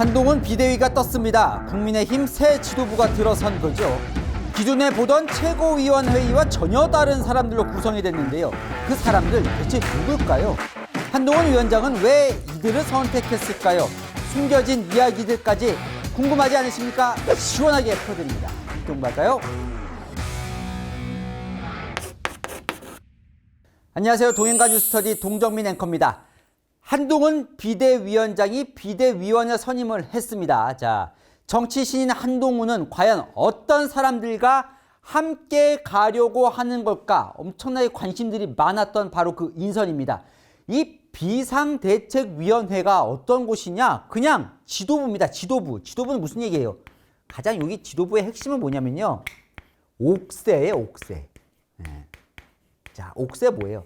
한동훈 비대위가 떴습니다. 국민의힘 새 지도부가 들어선 거죠. 기존에 보던 최고위원회의와 전혀 다른 사람들로 구성이 됐는데요. 그 사람들 대체 누굴까요? 한동훈 위원장은 왜 이들을 선택했을까요? 숨겨진 이야기들까지 궁금하지 않으십니까? 시원하게 풀어드립니다. 동갈까요? 안녕하세요. 동행가 뉴스터디 동정민 앵커입니다. 한동훈 비대위원장이 비대위원회 선임을 했습니다. 자, 정치 신인 한동훈은 과연 어떤 사람들과 함께 가려고 하는 걸까? 엄청나게 관심들이 많았던 바로 그 인선입니다. 이 비상대책위원회가 어떤 곳이냐? 그냥 지도부입니다. 지도부. 지도부는 무슨 얘기예요? 가장 여기 지도부의 핵심은 뭐냐면요. 옥새예요, 옥새. 네. 자, 옥새 뭐예요?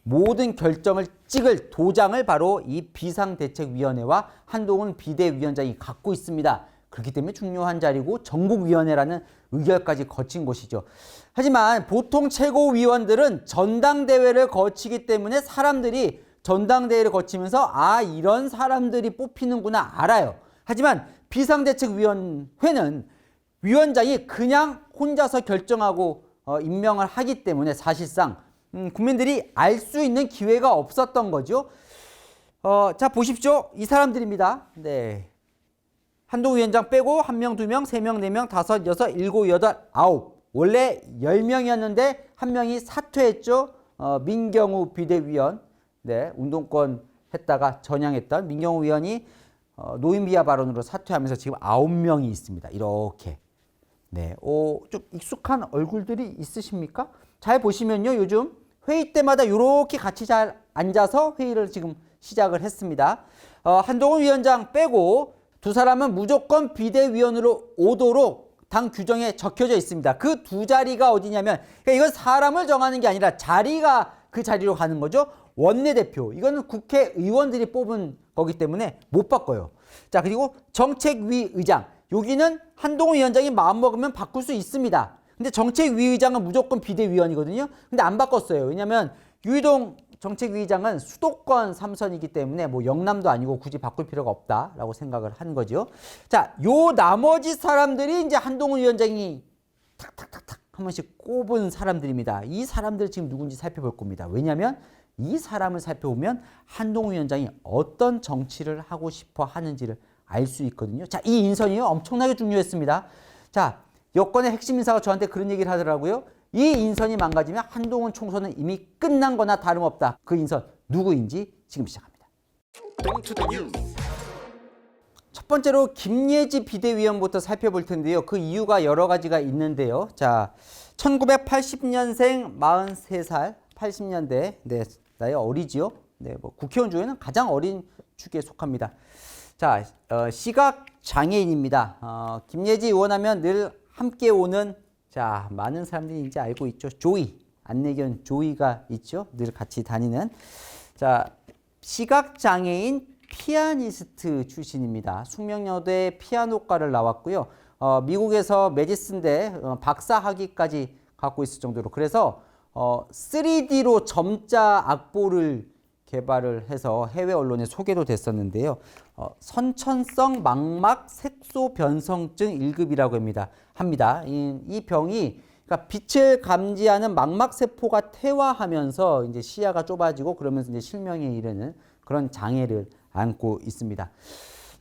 모든 결정을 찍을 도장을 바로 이 비상대책위원회와 한동훈 비대위원장이 갖고 있습니다. 그렇기 때문에 중요한 자리고 전국위원회라는 의결까지 거친 곳이죠. 하지만 보통 최고위원들은 전당대회를 거치기 때문에 사람들이 전당대회를 거치면서 이런 사람들이 뽑히는구나 알아요. 하지만 비상대책위원회는 위원장이 그냥 혼자서 결정하고 임명을 하기 때문에 사실상 국민들이 알 수 있는 기회가 없었던 거죠. 자, 보십시오. 이 사람들입니다. 네. 한동훈 위원장 빼고 1명, 2명, 3명, 4명, 5, 6, 7, 8, 9. 원래 10명이었는데 1명이 사퇴했죠. 민경우 비대위원. 네, 운동권 했다가 전향했던 민경우 위원이 노인 비하 발언으로 사퇴하면서 지금 9명이 있습니다. 이렇게. 네. 좀 익숙한 얼굴들이 있으십니까? 잘 보시면요. 요즘 회의 때마다 이렇게 같이 잘 앉아서 회의를 지금 시작을 했습니다. 한동훈 위원장 빼고 두 사람은 무조건 비대위원으로 오도록 당 규정에 적혀져 있습니다. 그 두 자리가 어디냐면, 그러니까 이건 사람을 정하는 게 아니라 자리가 그 자리로 가는 거죠. 원내대표. 이거는 국회의원들이 뽑은 거기 때문에 못 바꿔요. 자, 그리고 정책위 의장. 여기는 한동훈 위원장이 마음먹으면 바꿀 수 있습니다. 근데 정책위 의장은 무조건 비대위원이거든요. 근데 안 바꿨어요. 왜냐하면 유희동 정책위 의장은 수도권 3선이기 때문에 뭐 영남도 아니고 굳이 바꿀 필요가 없다라고 생각을 한 거죠. 자, 요 나머지 사람들이 이제 한동훈 위원장이 탁탁탁탁 한 번씩 꼽은 사람들입니다. 이 사람들 지금 누군지 살펴볼 겁니다. 왜냐하면 이 사람을 살펴보면 한동훈 위원장이 어떤 정치를 하고 싶어 하는지를 알 수 있거든요. 자, 이 인선이요. 엄청나게 중요했습니다. 자, 여권의 핵심 인사가 저한테 그런 얘기를 하더라고요. 이 인선이 망가지면 한동훈 총선은 이미 끝난 거나 다름없다. 그 인선 누구인지 지금 시작합니다. 첫 번째로 김예지 비대위원부터 살펴볼 텐데요. 그 이유가 여러 가지가 있는데요. 자, 1980년생 43살, 80년대, 네, 나이 어리지요. 네, 뭐 국회의원 중에는 가장 어린 축에 속합니다. 자, 시각 장애인입니다. 김예지 의원하면 늘 함께 오는, 자, 많은 사람들이 이제 알고 있죠. 조이, 안내견 조이가 있죠. 늘 같이 다니는. 자, 시각 장애인 피아니스트 출신입니다. 숙명여대 피아노과를 나왔고요. 미국에서 메디슨대 박사 학위까지 갖고 있을 정도로. 그래서 3D로 점자 악보를 개발을 해서 해외 언론에 소개도 됐었는데요. 선천성 망막 색소 변성증 1급이라고 합니다. 이 병이, 그러니까 빛을 감지하는 망막 세포가 퇴화하면서 이제 시야가 좁아지고 그러면서 이제 실명에 이르는 그런 장애를 안고 있습니다.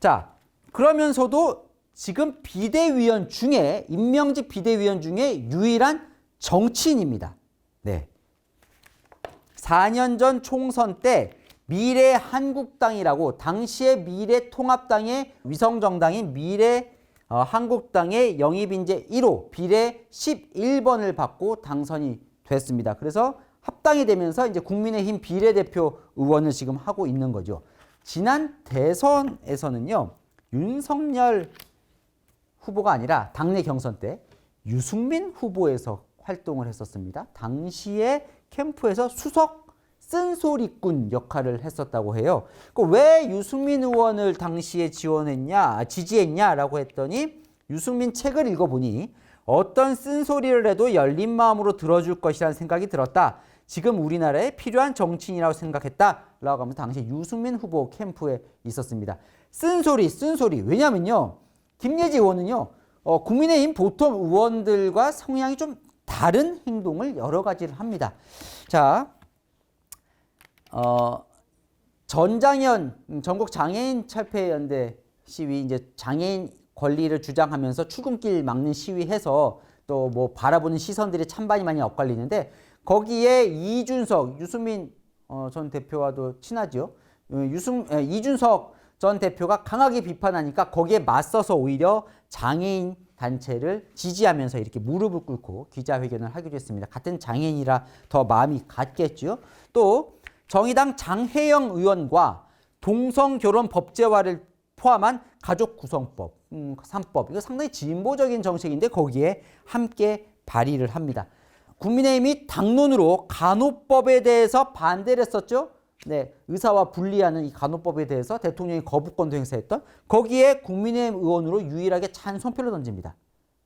자, 그러면서도 지금 비대위원 중에, 임명직 비대위원 중에 유일한 정치인입니다. 네. 4년 전 총선 때 미래한국당이라고, 당시의 미래통합당의 위성정당인 미래한국당의 영입인재 1호 비례 11번을 받고 당선이 됐습니다. 그래서 합당이 되면서 이제 국민의힘 비례대표 의원을 지금 하고 있는 거죠. 지난 대선에서는요, 윤석열 후보가 아니라 당내 경선 때 유승민 후보에서 활동을 했었습니다. 당시에 캠프에서 수석 쓴소리꾼 역할을 했었다고 해요. 왜 유승민 의원을 당시에 지지했냐라고 했더니 유승민 책을 읽어보니 어떤 쓴소리를 해도 열린 마음으로 들어줄 것이라는 생각이 들었다. 지금 우리나라에 필요한 정치인이라고 생각했다라고 하면서 당시 유승민 후보 캠프에 있었습니다. 쓴소리. 왜냐면요. 김예지 의원은요. 국민의힘 보통 의원들과 성향이 좀 다른 행동을 여러 가지를 합니다. 자, 전장현 전국 장애인 철폐연대 시위 이제 장애인 권리를 주장하면서 출근길 막는 시위해서 또 뭐 바라보는 시선들이 찬반이 많이 엇갈리는데 거기에 유승민 전 대표와도 친하죠. 이준석 전 대표가 강하게 비판하니까 거기에 맞서서 오히려 장애인 단체를 지지하면서 이렇게 무릎을 꿇고 기자회견을 하기도 했습니다. 같은 장애인이라 더 마음이 같겠죠. 또 정의당 장혜영 의원과 동성결혼 법제화를 포함한 가족구성법, 3법 이거 상당히 진보적인 정책인데 거기에 함께 발의를 합니다. 국민의힘이 당론으로 간호법에 대해서 반대를 했었죠. 네, 의사와 분리하는 이 간호법에 대해서 대통령이 거부권도 행사했던 거기에 국민의힘 의원으로 유일하게 찬성표를 던집니다.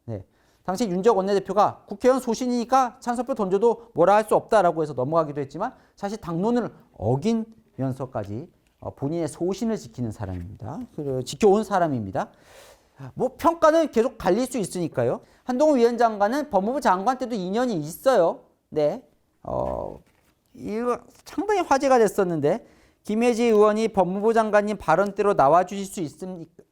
네, 당시 윤재욱 원내대표가 국회의원 소신이니까 찬성표 던져도 뭐라 할 수 없다라고 해서 넘어가기도 했지만 사실 당론을 어긴면서까지 본인의 소신을 지키는 사람입니다. 지켜온 사람입니다. 뭐 평가는 계속 갈릴 수 있으니까요. 한동훈 위원장과는 법무부 장관 때도 인연이 있어요. 네, 이거 상당히 화제가 됐었는데 김혜지 의원이 법무부 장관님 발언대로 나와주실 수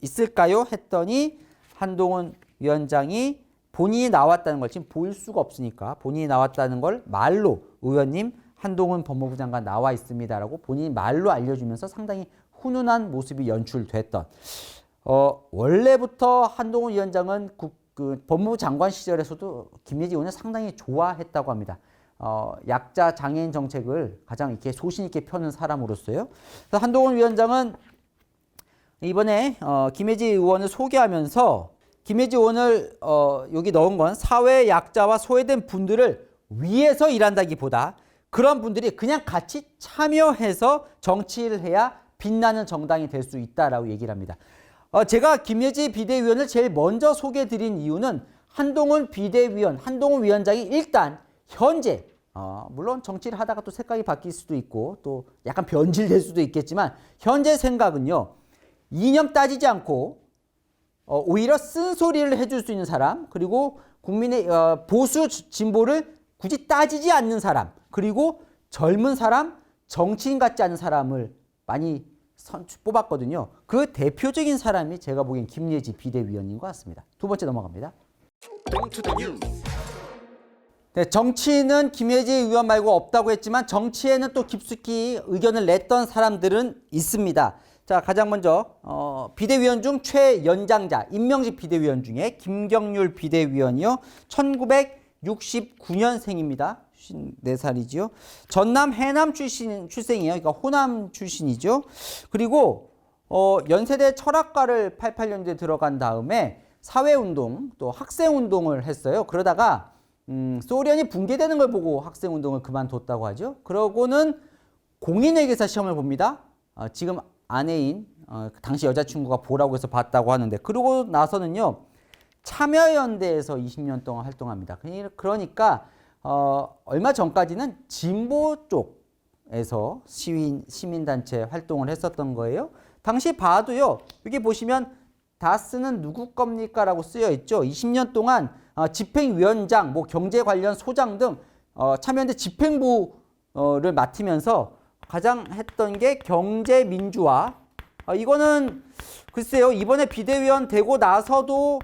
있을까요? 했더니 한동훈 위원장이 본인이 나왔다는 걸 지금 보일 수가 없으니까 본인이 나왔다는 걸 말로 의원님 한동훈 법무부 장관 나와 있습니다라고 본인이 말로 알려주면서 상당히 훈훈한 모습이 연출됐던 원래부터 한동훈 위원장은 법무부 장관 시절에서도 김예지 의원을 상당히 좋아했다고 합니다. 약자 장애인 정책을 가장 이렇게 소신 있게 펴는 사람으로서요. 그래서 한동훈 위원장은 이번에 김예지 의원을 소개하면서 김예지 의원을 여기 넣은 건 사회 약자와 소외된 분들을 위해서 일한다기보다 그런 분들이 그냥 같이 참여해서 정치를 해야 빛나는 정당이 될 수 있다라고 얘기를 합니다. 제가 김예지 비대위원을 제일 먼저 소개해드린 이유는 한동훈 위원장이 일단 현재 물론 정치를 하다가 또 색깔이 바뀔 수도 있고 또 약간 변질될 수도 있겠지만 현재 생각은요. 이념 따지지 않고 오히려 쓴소리를 해줄 수 있는 사람 그리고 국민의 보수 진보를 굳이 따지지 않는 사람 그리고 젊은 사람 정치인 같지 않은 사람을 많이 뽑았거든요. 그 대표적인 사람이 제가 보기엔 김예지 비대위원인 것 같습니다. 두 번째 넘어갑니다. 네, 정치인은 김예지 의원 말고 없다고 했지만 정치에는 또 깊숙이 의견을 냈던 사람들은 있습니다. 자, 가장 먼저 비대위원 중 최연장자 임명직 비대위원 중에 김경률 비대위원이요. 1969년생입니다. 54살이죠. 전남 해남 출생이에요. 그러니까 호남 출신이죠. 그리고 연세대 철학과를 88년도에 들어간 다음에 사회운동 또 학생운동을 했어요. 그러다가 소련이 붕괴되는 걸 보고 학생운동을 그만뒀다고 하죠. 그러고는 공인회계사 시험을 봅니다. 지금 아내인 당시 여자친구가 보라고 해서 봤다고 하는데 그러고 나서는요. 참여연대에서 20년 동안 활동합니다. 그러니까 얼마 전까지는 진보 쪽에서 시민단체 활동을 했었던 거예요. 당시 봐도요. 여기 보시면 다스는 누구 겁니까? 라고 쓰여 있죠. 20년 동안 집행위원장, 뭐 경제 관련 소장 등 참여연대 집행부를 맡으면서 가장 했던 게 경제민주화. 이거는 글쎄요. 이번에 비대위원 되고 나서도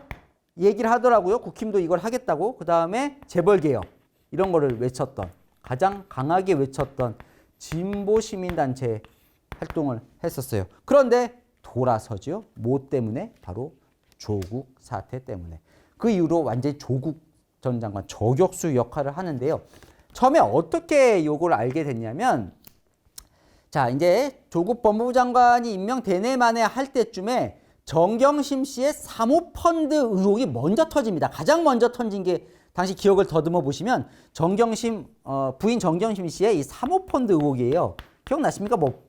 얘기를 하더라고요. 국힘도 이걸 하겠다고. 그 다음에 재벌개혁. 이런 거를 외쳤던 가장 강하게 외쳤던 진보 시민단체 활동을 했었어요. 그런데 돌아서죠. 뭐 때문에? 바로 조국 사태 때문에. 그 이후로 완전히 조국 전 장관 저격수 역할을 하는데요. 처음에 어떻게 요걸 알게 됐냐면 자 이제 조국 법무부 장관이 임명되네 마네 할 때쯤에 정경심 씨의 사모펀드 의혹이 먼저 터집니다. 가장 먼저 터진 게 당시 기억을 더듬어 보시면 정경심 부인 정경심 씨의 이 사모펀드 의혹이에요. 기억나십니까? 뭐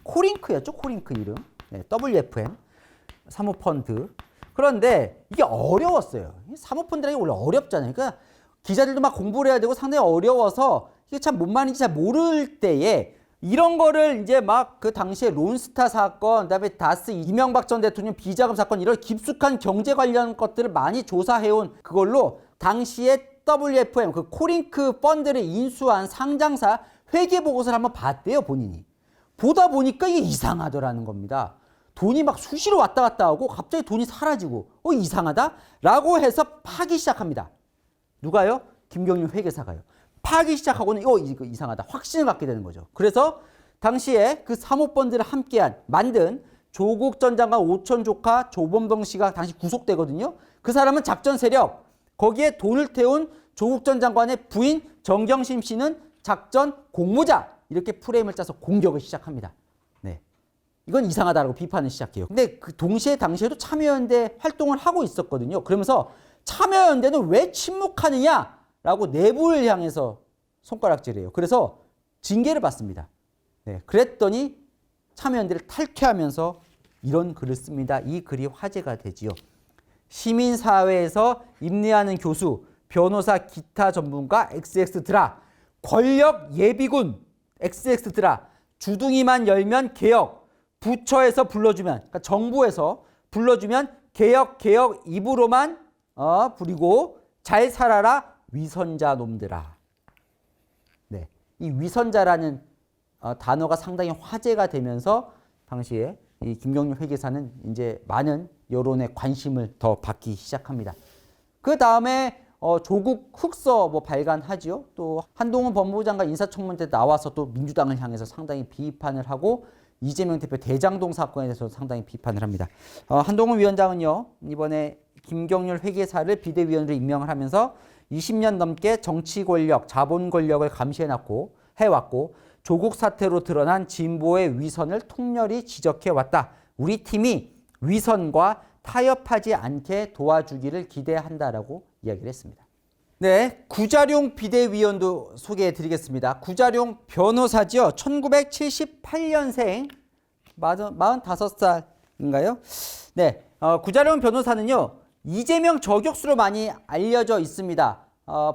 코링크였죠. 코링크 이름. 네, WFM 사모펀드. 그런데 이게 어려웠어요. 사모펀드라는 게 원래 어렵잖아요. 그러니까 기자들도 막 공부를 해야 되고 상당히 어려워서 이게 참 뭔 말인지 잘 모를 때에 이런 거를 이제 막 그 당시에 론스타 사건, 그다음에 다스 이명박 전 대통령 비자금 사건 이런 깊숙한 경제 관련 것들을 많이 조사해온 그걸로 당시에 WFM 그 코링크 펀드를 인수한 상장사 회계 보고서를 한번 봤대요, 본인이. 보다 보니까 이게 이상하더라는 겁니다. 돈이 막 수시로 왔다 갔다 하고 갑자기 돈이 사라지고 이상하다? 라고 해서 파기 시작합니다. 누가요? 김경률 회계사가요. 파기 시작하고는 이거 이상하다. 확신을 갖게 되는 거죠. 그래서 당시에 그 사모펀드를 함께한 만든 조국 전 장관 오촌 조카 조범동 씨가 당시 구속되거든요. 그 사람은 작전 세력, 거기에 돈을 태운 조국 전 장관의 부인 정경심 씨는 작전 공모자, 이렇게 프레임을 짜서 공격을 시작합니다. 네, 이건 이상하다라고 비판을 시작해요. 근데 그 동시에 당시에도 참여연대 활동을 하고 있었거든요. 그러면서 참여연대는 왜 침묵하느냐라고 내부를 향해서 손가락질해요. 그래서 징계를 받습니다. 네, 그랬더니 참여연대를 탈퇴하면서 이런 글을 씁니다. 이 글이 화제가 되지요. 시민사회에서 임례하는 교수, 변호사, 기타 전문가, XX드라, 권력 예비군, XX드라, 주둥이만 열면 개혁, 부처에서 불러주면, 그러니까 정부에서 불러주면 개혁 입으로만 부리고 잘 살아라 위선자 놈들아. 네, 이 위선자라는 단어가 상당히 화제가 되면서 당시에 이 김경률 회계사는 이제 많은 여론의 관심을 더 받기 시작합니다. 그 다음에 조국 흑서 발간하지요. 또 한동훈 법무부 장관 인사청문회 때 나와서 또 민주당을 향해서 상당히 비판을 하고 이재명 대표 대장동 사건에 대해서 상당히 비판을 합니다. 한동훈 위원장은요, 이번에 김경률 회계사를 비대위원으로 임명을 하면서 20년 넘게 정치 권력, 자본 권력을 감시해왔고 조국 사태로 드러난 진보의 위선을 통렬히 지적해왔다. 우리 팀이 위선과 타협하지 않게 도와주기를 기대한다라고 이야기를 했습니다. 네, 구자룡 비대위원도 소개해 드리겠습니다. 구자룡 변호사죠. 1978년생, 45살인가요? 네, 구자룡 변호사는요, 이재명 저격수로 많이 알려져 있습니다.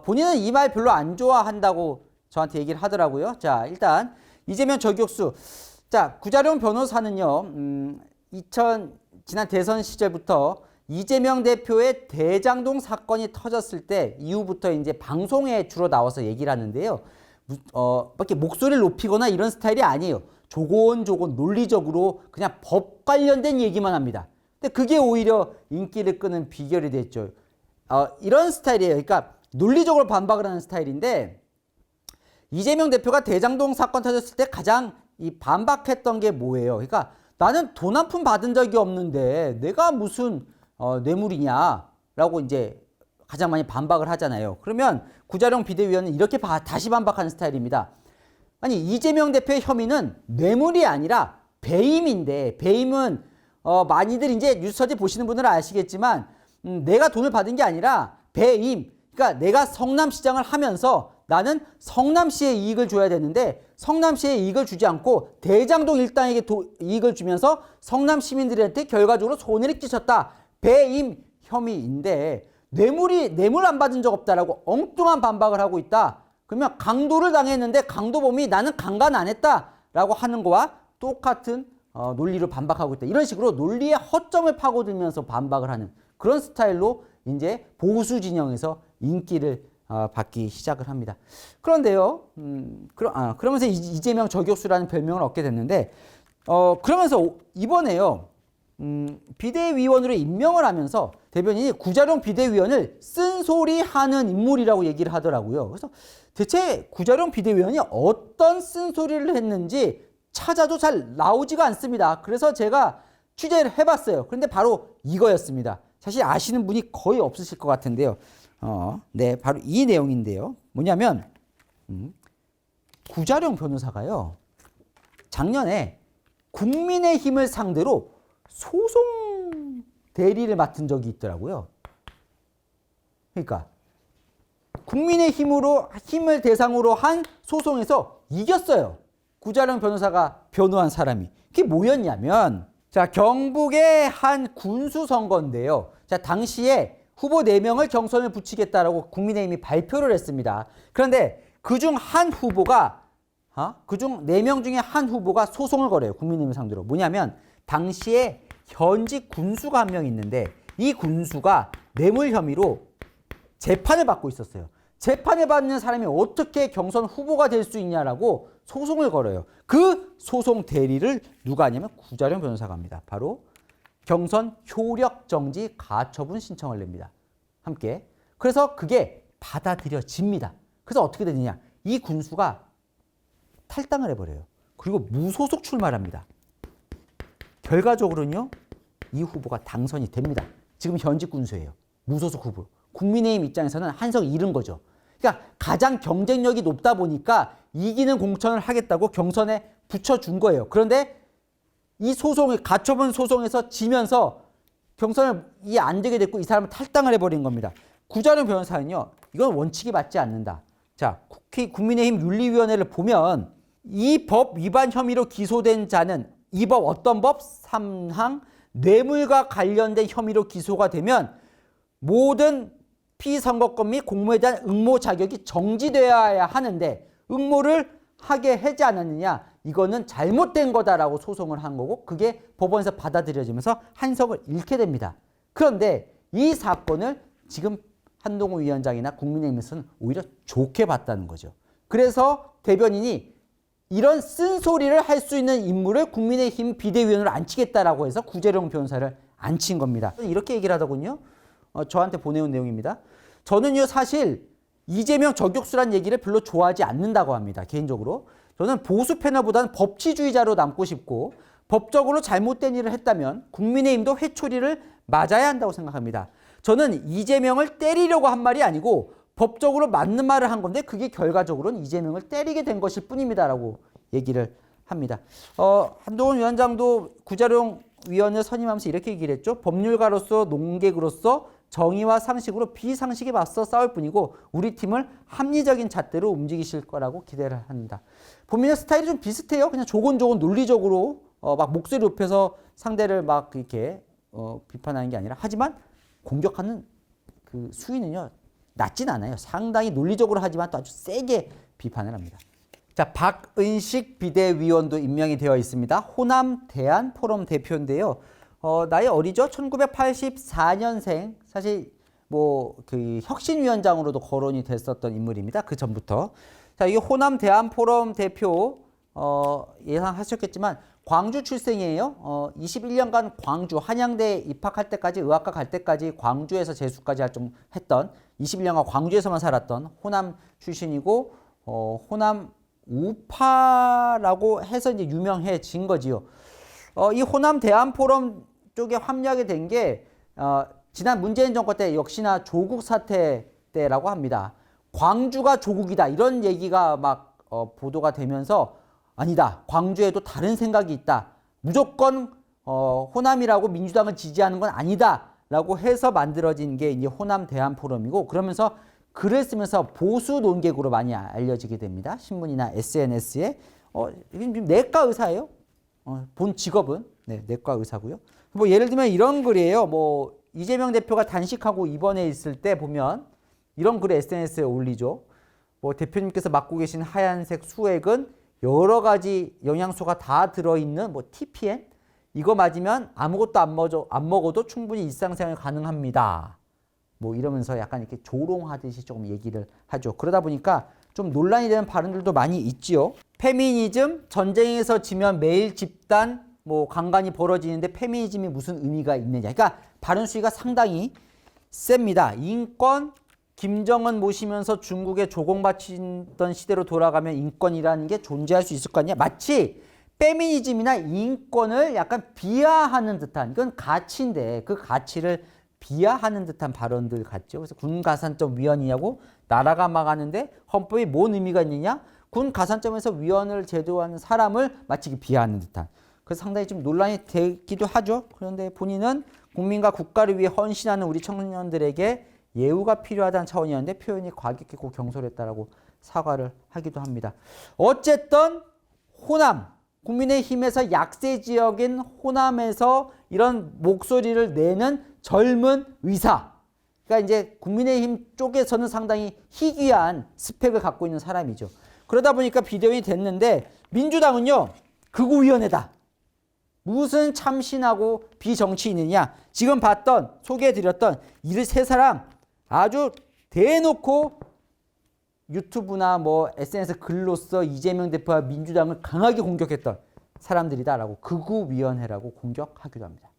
본인은 이 말 별로 안 좋아한다고 저한테 얘기를 하더라고요. 자, 일단 이재명 저격수. 자, 구자룡 변호사는요, 지난 대선 시절부터 이재명 대표의 대장동 사건이 터졌을 때 이후부터 이제 방송에 주로 나와서 얘기를 하는데요. 밖에 목소리를 높이거나 이런 스타일이 아니에요. 조곤조곤 논리적으로 그냥 법 관련된 얘기만 합니다. 근데 그게 오히려 인기를 끄는 비결이 됐죠. 이런 스타일이에요. 그러니까 논리적으로 반박을 하는 스타일인데, 이재명 대표가 대장동 사건 터졌을 때 가장 반박했던 게 뭐예요? 그러니까 나는 돈 한 푼 받은 적이 없는데 내가 무슨 뇌물이냐라고 이제 가장 많이 반박을 하잖아요. 그러면 구자룡 비대위원은 이렇게 다시 반박하는 스타일입니다. 아니, 이재명 대표의 혐의는 뇌물이 아니라 배임인데, 배임은 많이들 이제 뉴스터디 보시는 분들은 아시겠지만 내가 돈을 받은 게 아니라 배임. 그러니까 내가 성남시장을 하면서 나는 성남시에 이익을 줘야 되는데 성남시에 이익을 주지 않고 대장동 일당에게 이익을 주면서 성남 시민들한테 결과적으로 손해를 끼쳤다. 배임 혐의인데 뇌물 안 받은 적 없다라고 엉뚱한 반박을 하고 있다. 그러면 강도를 당했는데 강도범이 나는 강간 안 했다라고 하는 거와 똑같은 논리로 반박하고 있다. 이런 식으로 논리의 허점을 파고들면서 반박을 하는 그런 스타일로 이제 보수 진영에서 인기를 받기 시작을 합니다. 그런데요, 그러면서 이재명 저격수라는 별명을 얻게 됐는데, 그러면서 이번에요, 비대위원으로 임명을 하면서 대변인이 구자룡 비대위원을 쓴소리하는 인물이라고 얘기를 하더라고요. 그래서 대체 구자룡 비대위원이 어떤 쓴소리를 했는지 찾아도 잘 나오지가 않습니다. 그래서 제가 취재를 해봤어요. 그런데 바로 이거였습니다. 사실 아시는 분이 거의 없으실 것 같은데요. 네, 바로 이 내용인데요. 뭐냐면 구자룡 변호사가요, 작년에 국민의힘을 상대로 소송 대리를 맡은 적이 있더라고요. 그러니까 힘을 대상으로 한 소송에서 이겼어요. 구자룡 변호사가 변호한 사람이. 그게 뭐였냐면, 자, 경북의 한 군수 선거인데요. 자, 당시에 후보 4명을 경선을 붙이겠다라고 국민의힘이 발표를 했습니다. 그런데 그중 한 후보가 그중 4명 중에 한 후보가 소송을 걸어요. 국민의힘 상대로. 뭐냐면 당시에 현직 군수가 한 명 있는데 이 군수가 뇌물 혐의로 재판을 받고 있었어요. 재판을 받는 사람이 어떻게 경선 후보가 될 수 있냐라고 소송을 걸어요. 그 소송 대리를 누가 하냐면 구자룡 변호사가 합니다. 바로 경선 효력 정지 가처분 신청을 냅니다. 함께. 그래서 그게 받아들여집니다. 그래서 어떻게 되느냐. 이 군수가 탈당을 해버려요. 그리고 무소속 출마를 합니다. 결과적으로는요. 이 후보가 당선이 됩니다. 지금 현직 군수예요. 무소속 후보. 국민의힘 입장에서는 한석 잃은 거죠. 그러니까 가장 경쟁력이 높다 보니까 이기는 공천을 하겠다고 경선에 붙여준 거예요. 그런데 이 소송을 가처분 소송에서 지면서 경선이 안 되게 됐고 이 사람은 탈당을 해버린 겁니다. 구자룡 변호사는요. 이건 원칙이 맞지 않는다. 자, 국민의힘 윤리위원회를 보면 이 법 위반 혐의로 기소된 자는 이 법 어떤 법? 3항 뇌물과 관련된 혐의로 기소가 되면 모든 피선거권 및 공모에 대한 응모 자격이 정지되어야 하는데 응모를 하게 하지 않았느냐. 이거는 잘못된 거다라고 소송을 한 거고 그게 법원에서 받아들여지면서 한석을 잃게 됩니다. 그런데 이 사건을 지금 한동훈 위원장이나 국민의힘에서는 오히려 좋게 봤다는 거죠. 그래서 대변인이 이런 쓴소리를 할 수 있는 인물을 국민의힘 비대위원으로 앉히겠다라고 해서 구자룡 변호사를 앉힌 겁니다. 이렇게 얘기를 하더군요. 저한테 보내온 내용입니다. 저는요 사실 이재명 저격수란 얘기를 별로 좋아하지 않는다고 합니다. 개인적으로. 저는 보수 패널보다는 법치주의자로 남고 싶고 법적으로 잘못된 일을 했다면 국민의힘도 회초리를 맞아야 한다고 생각합니다. 저는 이재명을 때리려고 한 말이 아니고 법적으로 맞는 말을 한 건데 그게 결과적으로는 이재명을 때리게 된 것일 뿐입니다라고 얘기를 합니다. 한동훈 위원장도 구자룡 위원을 선임하면서 이렇게 얘기를 했죠. 법률가로서 농객으로서 정의와 상식으로 비상식에 맞서 싸울 뿐이고 우리 팀을 합리적인 잣대로 움직이실 거라고 기대를 한다. 보면 스타일이 좀 비슷해요. 그냥 조곤조곤 논리적으로 막 목소리 높여서 상대를 막 이렇게 비판하는 게 아니라 하지만 공격하는 그 수위는요 낮진 않아요. 상당히 논리적으로 하지만 또 아주 세게 비판을 합니다. 자, 박은식 비대위원도 임명이 되어 있습니다. 호남 대안포럼 대표인데요. 나이 어리죠? 1984년생. 사실 뭐 그 혁신위원장으로도 거론이 됐었던 인물입니다. 그 전부터. 자, 이 호남 대안포럼 대표 예상하셨겠지만 광주 출생이에요. 21년간 광주 한양대 입학할 때까지 의학과 갈 때까지 광주에서 재수까지 했던 21년간 광주에서만 살았던 호남 출신이고 호남 우파라고 해서 이제 유명해진 거지요. 이 호남 대안포럼 쪽에 합류하게 된 게 지난 문재인 정권 때 역시나 조국 사태 때라고 합니다. 광주가 조국이다 이런 얘기가 막 보도가 되면서 아니다. 광주에도 다른 생각이 있다. 무조건 호남이라고 민주당을 지지하는 건 아니다. 라고 해서 만들어진 게 이제 호남 대안포럼이고 그러면서 글을 쓰면서 보수 논객으로 많이 알려지게 됩니다. 신문이나 SNS에. 이건 내과 의사예요. 본 직업은 내과 의사고요. 뭐 예를 들면 이런 글이에요. 뭐 이재명 대표가 단식하고 입원해 있을 때 보면 이런 글을 SNS에 올리죠. 뭐 대표님께서 맡고 계신 하얀색 수액은 여러 가지 영양소가 다 들어있는 뭐 TPN 이거 맞으면 아무것도 안 먹어도 충분히 일상생활 가능합니다. 뭐 이러면서 약간 이렇게 조롱하듯이 조금 얘기를 하죠. 그러다 보니까 좀 논란이 되는 발언들도 많이 있지요. 페미니즘, 전쟁에서 지면 매일 집단, 뭐 강간이 벌어지는데 페미니즘이 무슨 의미가 있느냐. 그러니까 발언 수위가 상당히 셉니다. 인권, 김정은 모시면서 중국에 조공바치던 시대로 돌아가면 인권이라는 게 존재할 수 있을 거 아니야. 마치 페미니즘이나 인권을 약간 비하하는 듯한 이건 가치인데 그 가치를 비하하는 듯한 발언들 같죠. 그래서 군 가산점 위원이냐고 나라가 망하는데 헌법이 뭔 의미가 있느냐? 군 가산점에서 위원을 제도하는 사람을 마치 비하하는 듯한. 그래서 상당히 좀 논란이 되기도 하죠. 그런데 본인은 국민과 국가를 위해 헌신하는 우리 청년들에게 예우가 필요하다는 차원이었는데 표현이 과격했고 경솔했다라고 사과를 하기도 합니다. 어쨌든 호남, 국민의힘에서 약세 지역인 호남에서 이런 목소리를 내는 젊은 의사, 그러니까 이제 국민의힘 쪽에서는 상당히 희귀한 스펙을 갖고 있는 사람이죠. 그러다 보니까 비대위원이 됐는데 민주당은요. 극우위원회다. 무슨 참신하고 비정치인이냐. 지금 봤던 소개해드렸던 이 세 사람 아주 대놓고 유튜브나 뭐 SNS 글로써 이재명 대표와 민주당을 강하게 공격했던 사람들이다라고 극우위원회라고 공격하기도 합니다.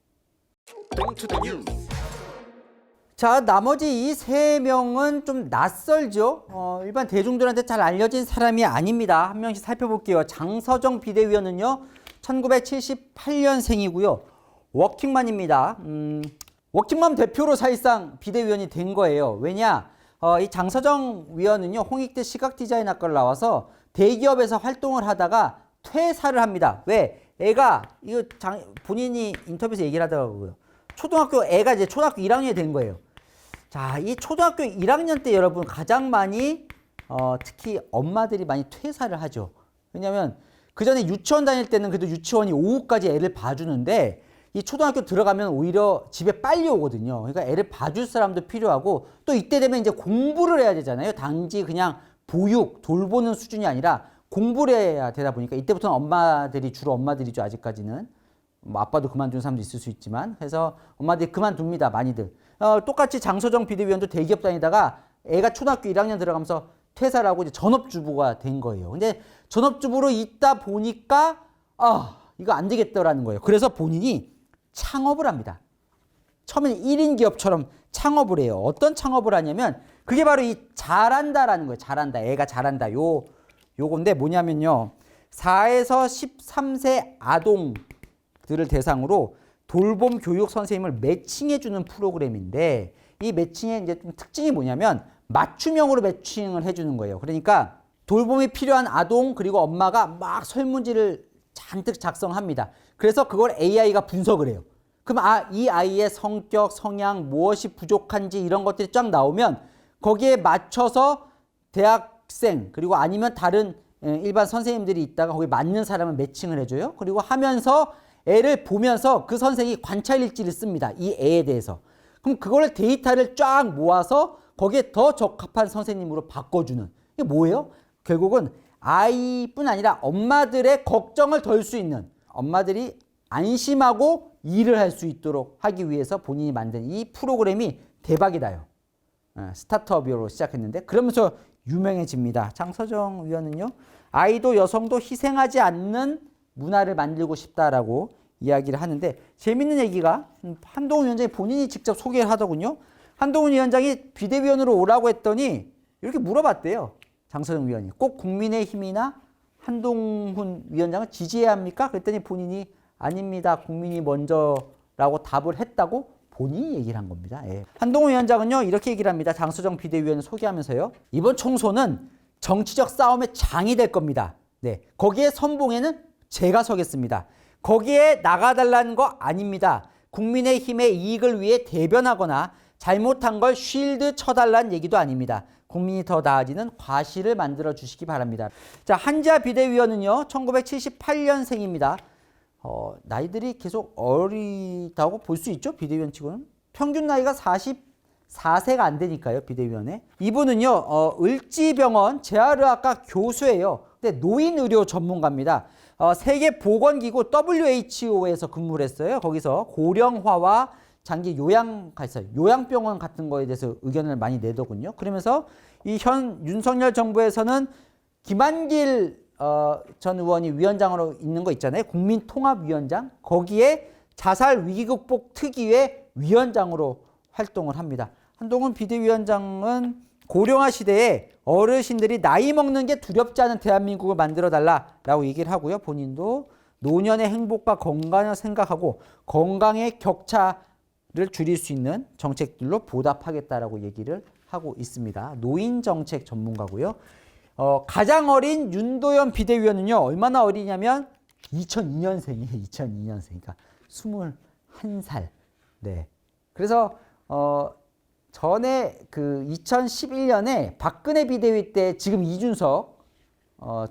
자, 나머지 이 세 명은 좀 낯설죠. 일반 대중들한테 잘 알려진 사람이 아닙니다. 한 명씩 살펴볼게요. 장서정 비대위원은요. 1978년생이고요. 워킹맘입니다. 워킹맘 대표로 사실상 비대위원이 된 거예요. 왜냐? 이 장서정 위원은요. 홍익대 시각디자인학과를 나와서 대기업에서 활동을 하다가 퇴사를 합니다. 왜? 애가 이거 본인이 인터뷰에서 얘기를 하더라고요. 초등학교 애가 이제 초등학교 1학년이 된 거예요. 자, 이 초등학교 1학년 때 여러분 가장 많이 특히 엄마들이 많이 퇴사를 하죠. 왜냐하면 그 전에 유치원 다닐 때는 그래도 유치원이 오후까지 애를 봐주는데 이 초등학교 들어가면 오히려 집에 빨리 오거든요. 그러니까 애를 봐줄 사람도 필요하고 또 이때 되면 이제 공부를 해야 되잖아요. 단지 그냥 보육, 돌보는 수준이 아니라 공부를 해야 되다 보니까 이때부터는 엄마들이 주로 엄마들이죠. 아직까지는. 뭐 아빠도 그만둔 사람도 있을 수 있지만 해서 엄마들이 그만둡니다. 많이들. 똑같이 장서정 비대위원도 대기업 다니다가 애가 초등학교 1학년 들어가면서 퇴사를 하고 이제 전업주부가 된 거예요. 근데 전업주부로 있다 보니까 이거 안 되겠더라는 거예요. 그래서 본인이 창업을 합니다. 처음에는 1인 기업처럼 창업을 해요. 어떤 창업을 하냐면 그게 바로 이 잘한다라는 거예요. 잘한다. 애가 잘한다. 요건데 뭐냐면요. 4에서 13세 아동들을 대상으로 돌봄 교육 선생님을 매칭해주는 프로그램인데 이 매칭의 이제 좀 특징이 뭐냐면 맞춤형으로 매칭을 해주는 거예요. 그러니까 돌봄이 필요한 아동 그리고 엄마가 막 설문지를 잔뜩 작성합니다. 그래서 그걸 AI가 분석을 해요. 그럼 이 아이의 성격, 성향, 무엇이 부족한지 이런 것들이 쫙 나오면 거기에 맞춰서 대학생 그리고 아니면 다른 일반 선생님들이 있다가 거기에 맞는 사람을 매칭을 해줘요. 그리고 하면서 애를 보면서 그 선생이 관찰일지를 씁니다. 이 애에 대해서. 그럼 그걸 데이터를 쫙 모아서 거기에 더 적합한 선생님으로 바꿔주는. 이게 뭐예요? 결국은 아이뿐 아니라 엄마들의 걱정을 덜 수 있는 엄마들이 안심하고 일을 할 수 있도록 하기 위해서 본인이 만든 이 프로그램이 대박이 나요. 스타트업으로 시작했는데 그러면서 유명해집니다. 장서정 위원은요. 아이도 여성도 희생하지 않는 문화를 만들고 싶다라고 이야기를 하는데 재밌는 얘기가 한동훈 위원장이 본인이 직접 소개를 하더군요. 한동훈 위원장이 비대위원으로 오라고 했더니 이렇게 물어봤대요. 장서정 위원이 꼭 국민의힘이나 한동훈 위원장을 지지해야 합니까? 그랬더니 본인이 아닙니다. 국민이 먼저라고 답을 했다고 본인이 얘기를 한 겁니다. 예. 한동훈 위원장은요. 이렇게 얘기를 합니다. 장서정 비대위원을 소개하면서요. 이번 총선은 정치적 싸움의 장이 될 겁니다. 네, 거기에 선봉에는 제가 서겠습니다. 거기에 나가달라는 거 아닙니다. 국민의힘의 이익을 위해 대변하거나 잘못한 걸 쉴드 쳐달라는 얘기도 아닙니다. 국민이 더 나아지는 과실을 만들어 주시기 바랍니다. 자, 한지아 비대위원은요. 1978년생입니다. 나이들이 계속 어리다고 볼 수 있죠. 비대위원 치고는. 평균 나이가 44세가 안 되니까요. 비대위원에. 이분은요. 을지병원 재활의학과 교수예요. 근데 노인의료 전문가입니다. 세계보건기구 WHO에서 근무를 했어요. 거기서 고령화와 장기 요양병원 같은 거에 대해서 의견을 많이 내더군요. 그러면서 이 윤석열 정부에서는 김한길 전 의원이 위원장으로 있는 거 있잖아요. 국민통합위원장. 거기에 자살 위기극복 특위의 위원장으로 활동을 합니다. 한동훈 비대위원장은 고령화 시대에 어르신들이 나이 먹는 게 두렵지 않은 대한민국을 만들어달라라고 얘기를 하고요. 본인도 노년의 행복과 건강을 생각하고 건강의 격차를 줄일 수 있는 정책들로 보답하겠다라고 얘기를 하고 있습니다. 노인 정책 전문가고요. 가장 어린 윤도현 비대위원은요. 얼마나 어리냐면 2002년생이에요. 2002년생. 그러니까 21살. 네. 그래서 전에 그 2011년에 박근혜 비대위 때 지금 이준석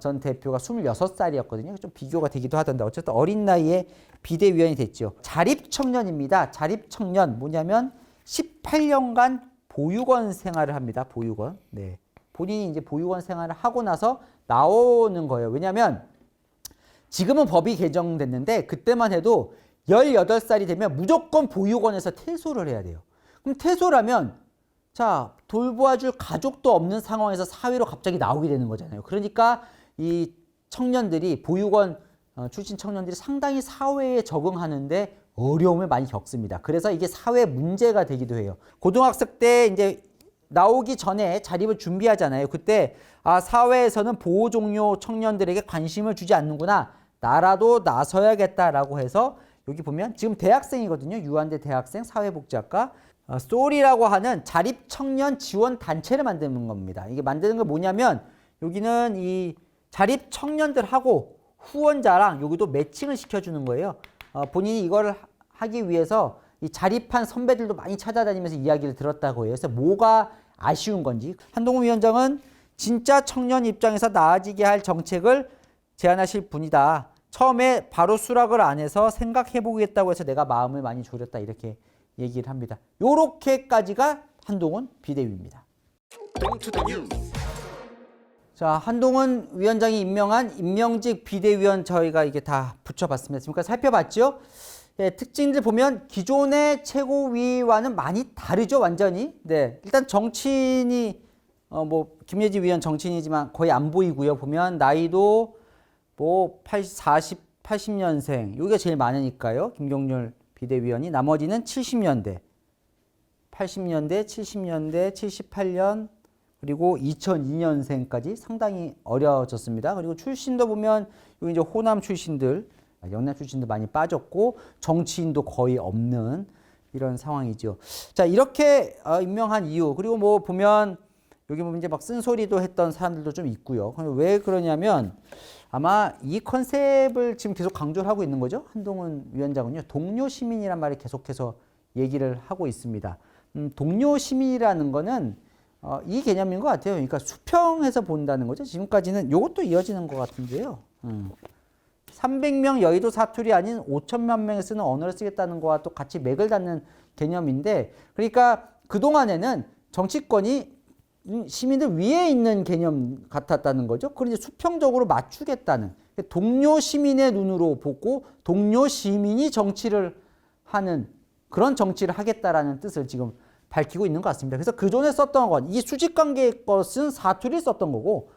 전 대표가 26살이었거든요. 좀 비교가 되기도 하던데 어쨌든 어린 나이에 비대위원이 됐죠. 자립청년입니다. 자립청년 뭐냐면 18년간 보육원 생활을 합니다. 보육원. 네. 본인이 이제 보육원 생활을 하고 나서 나오는 거예요. 왜냐하면 지금은 법이 개정됐는데 그때만 해도 18살이 되면 무조건 보육원에서 퇴소를 해야 돼요. 그럼 퇴소라면 자, 돌보아줄 가족도 없는 상황에서 사회로 갑자기 나오게 되는 거잖아요. 그러니까 이 청년들이 보육원 출신 청년들이 상당히 사회에 적응하는데 어려움을 많이 겪습니다. 그래서 이게 사회 문제가 되기도 해요. 고등학생 때 이제 나오기 전에 자립을 준비하잖아요. 그때 사회에서는 보호 종료 청년들에게 관심을 주지 않는구나. 나라도 나서야겠다라고 해서 여기 보면 지금 대학생이거든요. 유한대 대학생 사회복지학과 쏠이라고 하는 자립청년 지원 단체를 만드는 겁니다. 이게 만드는 게 뭐냐면 여기는 이 자립청년들하고 후원자랑 여기도 매칭을 시켜주는 거예요. 본인이 이걸 하기 위해서 이 자립한 선배들도 많이 찾아다니면서 이야기를 들었다고 해요. 그래서 뭐가 아쉬운 건지 한동훈 위원장은 진짜 청년 입장에서 나아지게 할 정책을 제안하실 분이다. 처음에 바로 수락을 안 해서 생각해보겠다고 해서 내가 마음을 많이 졸였다 이렇게 얘기를 합니다. 요렇게까지가 한동훈 비대위입니다. 자, 한동훈 위원장이 임명한 임명직 비대위원 저희가 이게 다 붙여봤습니다. 지금까지 살펴봤죠? 네, 특징들 보면 기존의 최고위와는 많이 다르죠, 완전히. 네, 일단 정치인이 뭐 김예지 위원 정치인이지만 거의 안 보이고요. 보면 나이도 뭐 80년생, 여기가 제일 많으니까요. 김경률 비대위원이 나머지는 70년대, 80년대, 70년대, 78년 그리고 2002년생까지 상당히 어려졌습니다. 그리고 출신도 보면 여기 이제 호남 출신들, 영남 출신도 많이 빠졌고 정치인도 거의 없는 이런 상황이죠. 자, 이렇게 임명한 이유 그리고 뭐 보면 여기 보면 이제 막 쓴소리도 했던 사람들도 좀 있고요. 왜 그러냐면 아마 이 컨셉을 지금 계속 강조를 하고 있는 거죠. 한동훈 위원장은요. 동료 시민이란 말을 계속해서 얘기를 하고 있습니다. 동료 시민이라는 거는 이 개념인 것 같아요. 그러니까 수평해서 본다는 거죠. 지금까지는 이것도 이어지는 것 같은데요. 300명 여의도 사투리 아닌 5천만 명이 쓰는 언어를 쓰겠다는 거와 또 같이 맥을 닫는 개념인데 그러니까 그동안에는 정치권이 시민들 위에 있는 개념 같았다는 거죠. 그걸 이제 수평적으로 맞추겠다는 동료 시민의 눈으로 보고 동료 시민이 정치를 하는 그런 정치를 하겠다라는 뜻을 지금 밝히고 있는 것 같습니다. 그래서 그전에 썼던 건 이 수직관계의 것은 사투리를 썼던 거고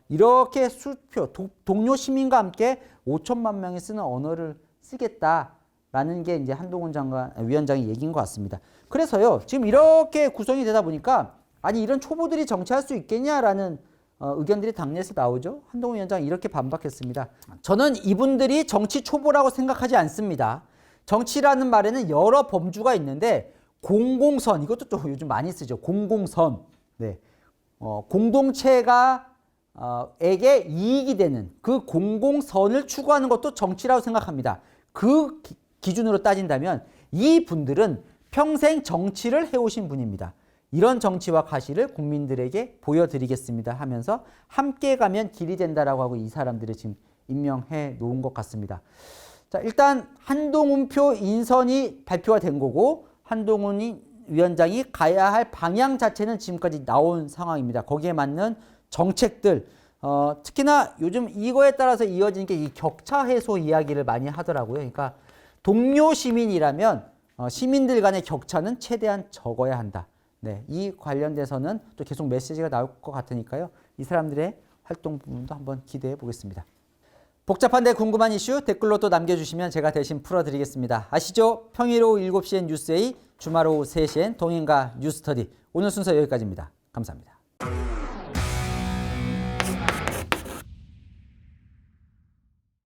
이렇게 수표 동료 시민과 함께 5천만 명이 쓰는 언어를 쓰겠다라는 게 이제 한동훈 위원장의 얘기인 것 같습니다. 그래서요 지금 이렇게 구성이 되다 보니까 아니 이런 초보들이 정치할 수 있겠냐라는 의견들이 당내에서 나오죠. 한동훈 위원장이 이렇게 반박했습니다. 저는 이분들이 정치 초보라고 생각하지 않습니다. 정치라는 말에는 여러 범주가 있는데 공공선 이것도 좀 요즘 많이 쓰죠. 공공선. 네. 공동체가 에게 이익이 되는 그 공공선을 추구하는 것도 정치라고 생각합니다. 그 기준으로 따진다면 이 분들은 평생 정치를 해오신 분입니다. 이런 정치와 가시를 국민들에게 보여드리겠습니다 하면서 함께 가면 길이 된다라고 하고 이 사람들을 지금 임명해 놓은 것 같습니다. 자, 일단 한동훈표 인선이 발표가 된 거고 한동훈 위원장이 가야 할 방향 자체는 지금까지 나온 상황입니다. 거기에 맞는 정책들 특히나 요즘 이거에 따라서 이어지는 게 이 격차 해소 이야기를 많이 하더라고요. 그러니까 동료 시민이라면 시민들 간의 격차는 최대한 적어야 한다. 네, 이 관련돼서는 또 계속 메시지가 나올 것 같으니까요. 이 사람들의 활동 부분도 한번 기대해 보겠습니다. 복잡한데 궁금한 이슈 댓글로 또 남겨주시면 제가 대신 풀어드리겠습니다. 아시죠? 평일 오후 7시엔 뉴스A, 주말 오후 3시엔 동행가 뉴스터디. 오늘 순서 여기까지입니다. 감사합니다.